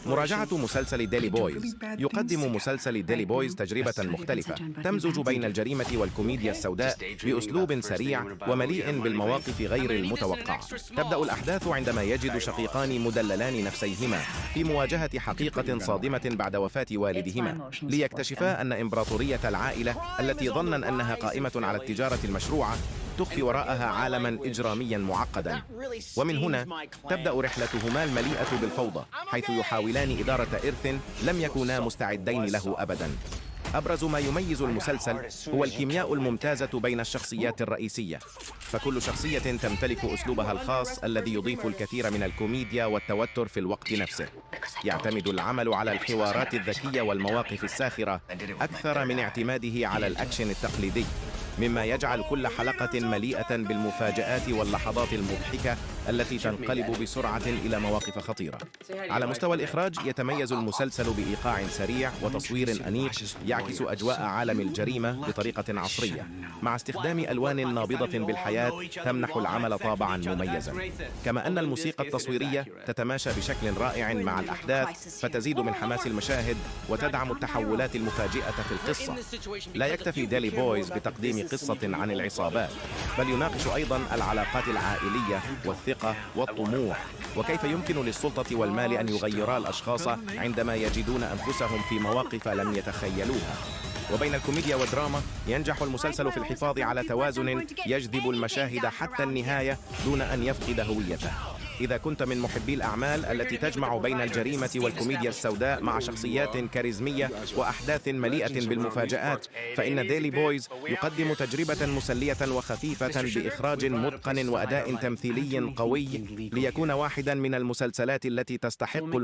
مراجعة مسلسل ديلي بويز. يقدم مسلسل ديلي بويز تجربة مختلفة تمزج بين الجريمة والكوميديا السوداء بأسلوب سريع ومليء بالمواقف غير المتوقعة. تبدأ الأحداث عندما يجد شقيقان مدللان نفسيهما في مواجهة حقيقة صادمة بعد وفاة والدهما، ليكتشفا أن إمبراطورية العائلة التي ظنا أنها قائمة على التجارة المشروعة تخفي وراءها عالماً إجرامياً معقداً. ومن هنا تبدأ رحلتهما المليئة بالفوضى، حيث يحاولان إدارة إرث لم يكونا مستعدين له أبداً. أبرز ما يميز المسلسل هو الكيمياء الممتازة بين الشخصيات الرئيسية، فكل شخصية تمتلك أسلوبها الخاص الذي يضيف الكثير من الكوميديا والتوتر في الوقت نفسه. يعتمد العمل على الحوارات الذكية والمواقف الساخرة أكثر من اعتماده على الأكشن التقليدي، مما يجعل كل حلقة مليئة بالمفاجآت واللحظات المضحكة التي تنقلب بسرعة إلى مواقف خطيرة. على مستوى الإخراج، يتميز المسلسل بإيقاع سريع وتصوير أنيق يعكس أجواء عالم الجريمة بطريقة عصرية، مع استخدام ألوان نابضة بالحياة تمنح العمل طابعاً مميزاً. كما أن الموسيقى التصويرية تتماشى بشكل رائع مع الأحداث، فتزيد من حماس المشاهد وتدعم التحولات المفاجئة في القصة. لا يكتفي ديلي بويز بتقديم قصة عن العصابات، بل يناقش أيضاً العلاقات العائلية والثقة والطموح، وكيف يمكن للسلطة والمال أن يغيرا الأشخاص عندما يجدون أنفسهم في مواقف لم يتخيلوها. وبين الكوميديا والدراما، ينجح المسلسل في الحفاظ على توازن يجذب المشاهد حتى النهاية دون أن يفقد هويته. إذا كنت من محبي الأعمال التي تجمع بين الجريمة والكوميديا السوداء مع شخصيات كاريزمية وأحداث مليئة بالمفاجآت، فإن ديلي بويز يقدم تجربة مسلية وخفيفة بإخراج متقن وأداء تمثيلي قوي، ليكون واحدا من المسلسلات التي تستحق